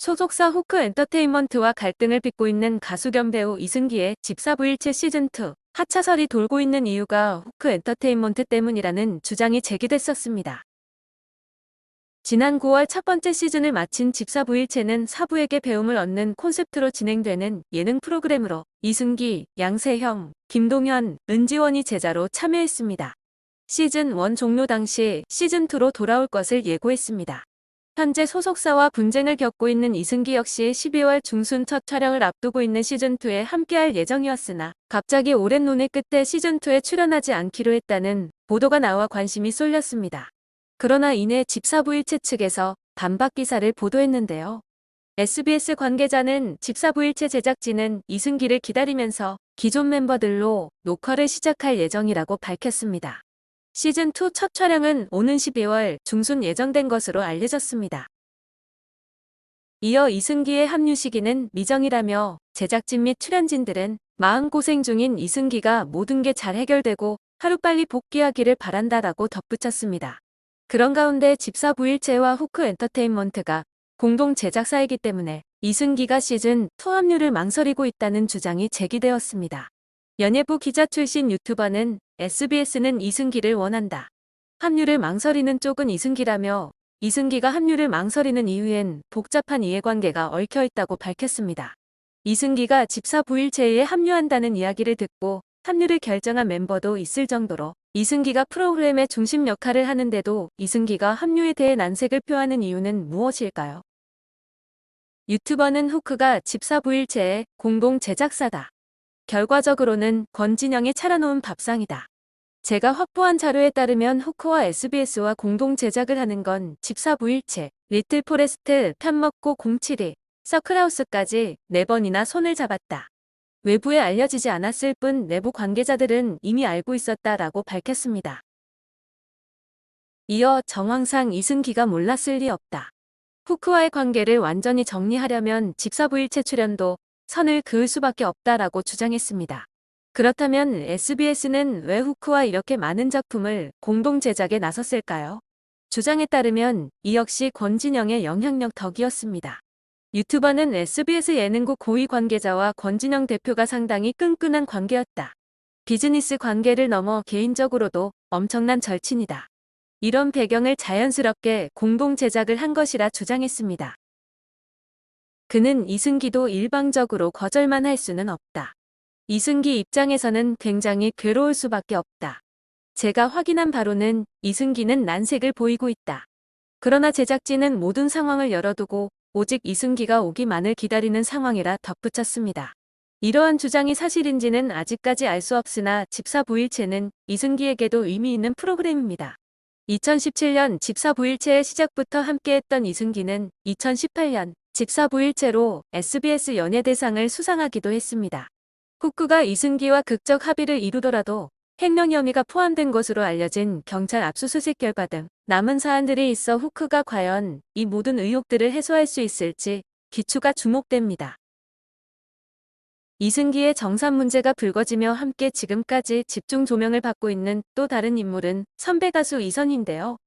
소속사 호크 엔터테인먼트와 갈등을 빚고 있는 가수 겸 배우 이승기의 집사부일체 시즌2 하차설이 돌고 있는 이유가 호크 엔터테인먼트 때문이라는 주장이 제기됐었습니다. 지난 9월 첫 번째 시즌을 마친 집사부일체는 사부에게 배움을 얻는 콘셉트로 진행되는 예능 프로그램으로 이승기, 양세형, 김동현, 은지원이 제자로 참여했습니다. 시즌1 종료 당시 시즌2로 돌아올 것을 예고했습니다. 현재 소속사와 분쟁을 겪고 있는 이승기 역시 12월 중순 첫 촬영을 앞두고 있는 시즌2에 함께할 예정이었으나 갑자기 오랜 논의 끝에 시즌2에 출연하지 않기로 했다는 보도가 나와 관심이 쏠렸습니다. 그러나 이내 집사부일체 측에서 반박 기사를 보도했는데요. SBS 관계자는 집사부일체 제작진은 이승기를 기다리면서 기존 멤버들로 녹화를 시작할 예정이라고 밝혔습니다. 시즌2 첫 촬영은 오는 12월 중순 예정된 것으로 알려졌습니다. 이어 이승기의 합류 시기는 미정이라며 제작진 및 출연진들은 마음고생 중인 이승기가 모든 게 잘 해결되고 하루빨리 복귀하기를 바란다라고 덧붙였습니다. 그런 가운데 집사부일체와 호크 엔터테인먼트가 공동 제작사이기 때문에 이승기가 시즌2 합류를 망설이고 있다는 주장이 제기되었습니다. 연예부 기자 출신 유튜버는 SBS는 이승기를 원한다. 합류를 망설이는 쪽은 이승기라며 이승기가 합류를 망설이는 이유엔 복잡한 이해관계가 얽혀있다고 밝혔습니다. 이승기가 집사부일체에 합류한다는 이야기를 듣고 합류를 결정한 멤버도 있을 정도로 이승기가 프로그램의 중심 역할을 하는데도 이승기가 합류에 대해 난색을 표하는 이유는 무엇일까요? 유튜버는 호크가 집사부일체의 공동 제작사다. 결과적으로는 권진영이 차려놓은 밥상이다. 제가 확보한 자료에 따르면 호크와 SBS와 공동 제작을 하는 건 집사부일체, 리틀 포레스트, 편먹고 072, 서클하우스까지 4번이나 손을 잡았다. 외부에 알려지지 않았을 뿐 내부 관계자들은 이미 알고 있었다라고 밝혔습니다. 이어 정황상 이승기가 몰랐을 리 없다. 호크와의 관계를 완전히 정리하려면 집사부일체 출연도 선을 그을 수밖에 없다라고 주장했습니다. 그렇다면 SBS는 왜 호크와 이렇게 많은 작품을 공동 제작에 나섰을까요? 주장에 따르면 이 역시 권진영의 영향력 덕이었습니다. 유튜버는 SBS 예능국 고위 관계자와 권진영 대표가 상당히 끈끈한 관계였다. 비즈니스 관계를 넘어 개인적으로도 엄청난 절친이다. 이런 배경을 자연스럽게 공동 제작을 한 것이라 주장했습니다. 그는 이승기도 일방적으로 거절만 할 수는 없다. 이승기 입장에서는 굉장히 괴로울 수밖에 없다. 제가 확인한 바로는 이승기는 난색을 보이고 있다. 그러나 제작진은 모든 상황을 열어두고 오직 이승기가 오기만을 기다리는 상황이라 덧붙였습니다. 이러한 주장이 사실인지는 아직까지 알 수 없으나 집사부일체는 이승기에게도 의미 있는 프로그램입니다. 2017년 집사부일체의 시작부터 함께했던 이승기는 2018년 집사부일체로 SBS 연예대상을 수상하기도 했습니다. 호크가 이승기와 극적 합의를 이루더라도 횡령 혐의가 포함된 것으로 알려진 경찰 압수수색 결과 등 남은 사안들이 있어 호크가 과연 이 모든 의혹들을 해소할 수 있을지 기추가 주목됩니다. 이승기의 정산 문제가 불거지며 함께 지금까지 집중 조명을 받고 있는 또 다른 인물은 선배 가수 이선희인데요.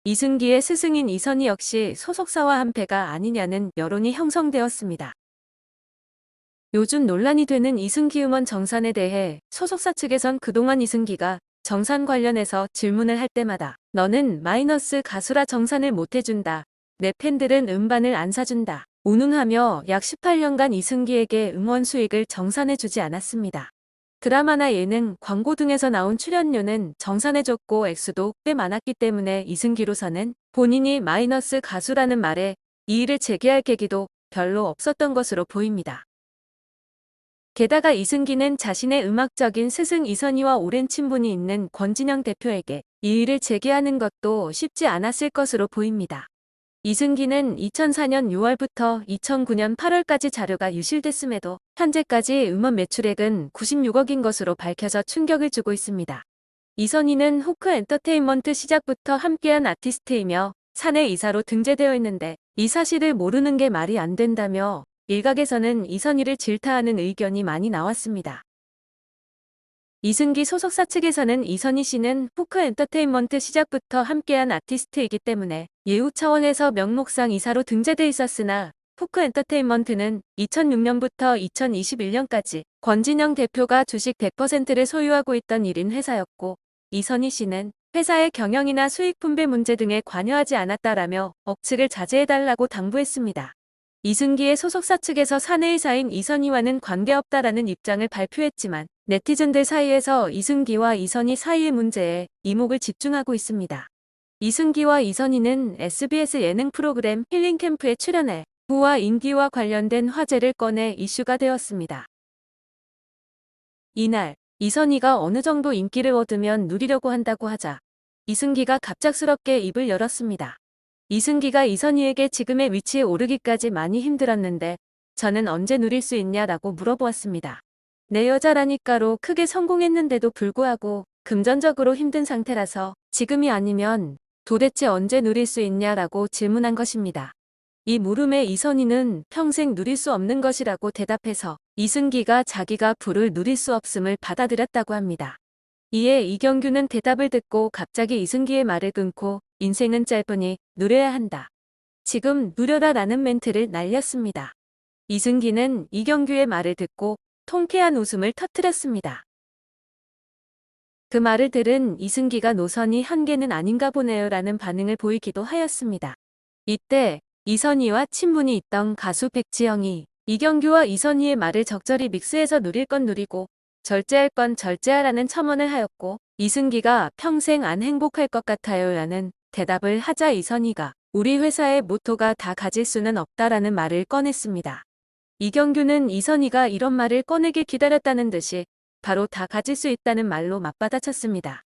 이승기의 스승인 이선희 역시 소속사와 한패가 아니냐는 여론이 형성되었습니다. 요즘 논란이 되는 이승기 음원 정산에 대해 소속사 측에선 그동안 이승기가 정산 관련해서 질문을 할 때마다 너는 마이너스 가수라 정산을 못해준다. 내 팬들은 음반을 안 사준다. 운운하며 약 18년간 이승기에게 음원 수익을 정산해주지 않았습니다. 드라마나 예능, 광고 등에서 나온 출연료는 정산해줬고 액수도 꽤 많았기 때문에 이승기로서는 본인이 마이너스 가수라는 말에 이의를 제기할 계기도 별로 없었던 것으로 보입니다. 게다가 이승기는 자신의 음악적인 스승 이선희와 오랜 친분이 있는 권진영 대표에게 이의를 제기하는 것도 쉽지 않았을 것으로 보입니다. 이승기는 2004년 6월부터 2009년 8월까지 자료가 유실됐음에도 현재까지 음원 매출액은 96억인 것으로 밝혀져 충격을 주고 있습니다. 이선희는 호크 엔터테인먼트 시작부터 함께한 아티스트이며 사내 이사로 등재되어 있는데 이 사실을 모르는 게 말이 안 된다며 일각에서는 이선희를 질타하는 의견이 많이 나왔습니다. 이승기 소속사 측에서는 이선희 씨는 호크 엔터테인먼트 시작부터 함께한 아티스트이기 때문에 예우 차원에서 명목상 이사로 등재돼 있었으나 후크 엔터테인먼트는 2006년부터 2021년까지 권진영 대표가 주식 100%를 소유하고 있던 1인 회사였고, 이선희 씨는 회사의 경영이나 수익 분배 문제 등에 관여하지 않았다라며 억측을 자제해달라고 당부했습니다. 이승기의 소속사 측에서 사내이사인 이선희와는 관계없다라는 입장을 발표했지만, 네티즌들 사이에서 이승기와 이선희 사이의 문제에 이목을 집중하고 있습니다. 이승기와 이선희는 SBS 예능 프로그램 힐링캠프에 출연해 부와 인기와 관련된 화제를 꺼내 이슈가 되었습니다. 이날 이선희가 어느 정도 인기를 얻으면 누리려고 한다고 하자 이승기가 갑작스럽게 입을 열었습니다. 이승기가 이선희에게 지금의 위치에 오르기까지 많이 힘들었는데 저는 언제 누릴 수 있냐라고 물어보았습니다. 내 여자라니까로 크게 성공했는데도 불구하고 금전적으로 힘든 상태라서 지금이 아니면 도대체 언제 누릴 수 있냐라고 질문한 것입니다. 이 물음에 이선희는 평생 누릴 수 없는 것이라고 대답해서 이승기가 자기가 부를 누릴 수 없음을 받아들였다고 합니다. 이에 이경규는 대답을 듣고 갑자기 이승기의 말을 끊고 인생은 짧으니 누려야 한다. 지금 누려라 라는 멘트를 날렸습니다. 이승기는 이경규의 말을 듣고 통쾌한 웃음을 터뜨렸습니다. 그 말을 들은 이승기가 노선이 한계는 아닌가 보네요 라는 반응을 보이기도 하였습니다. 이때 이선희와 친분이 있던 가수 백지영이 이경규와 이선희의 말을 적절히 믹스해서 누릴 건 누리고 절제할 건 절제하라는 첨언을 하였고, 이승기가 평생 안 행복할 것 같아요 라는 대답을 하자 이선희가 우리 회사의 모토가 다 가질 수는 없다라는 말을 꺼냈습니다. 이경규는 이선희가 이런 말을 꺼내길 기다렸다는 듯이 바로 다 가질 수 있다는 말로 맞받아쳤습니다.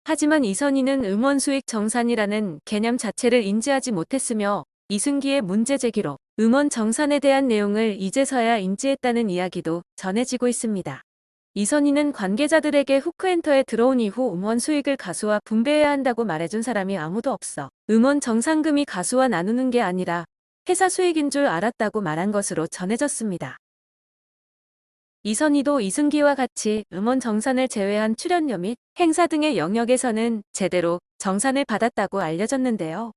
하지만 이선희는 음원 수익 정산이라는 개념 자체를 인지하지 못했으며 이승기의 문제 제기로 음원 정산에 대한 내용을 이제서야 인지했다는 이야기도 전해지고 있습니다. 이선희는 관계자들에게 후크엔터에 들어온 이후 음원 수익을 가수와 분배해야 한다고 말해준 사람이 아무도 없어 음원 정산금이 가수와 나누는 게 아니라 회사 수익인 줄 알았다고 말한 것으로 전해졌습니다. 이선희도 이승기와 같이 음원 정산을 제외한 출연료 및 행사 등의 영역에서는 제대로 정산을 받았다고 알려졌는데요.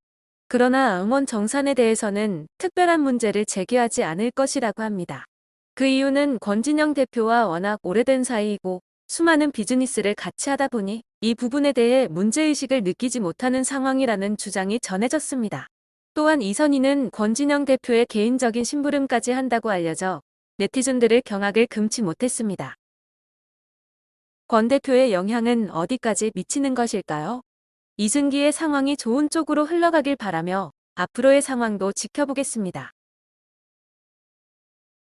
그러나 음원 정산에 대해서는 특별한 문제를 제기하지 않을 것이라고 합니다. 그 이유는 권진영 대표와 워낙 오래된 사이이고 수많은 비즈니스를 같이 하다 보니 이 부분에 대해 문제의식을 느끼지 못하는 상황이라는 주장이 전해졌습니다. 또한 이선희는 권진영 대표의 개인적인 심부름까지 한다고 알려져 네티즌들을 경악을 금치 못했습니다. 권 대표의 영향은 어디까지 미치는 것일까요? 이승기의 상황이 좋은 쪽으로 흘러가길 바라며 앞으로의 상황도 지켜보겠습니다.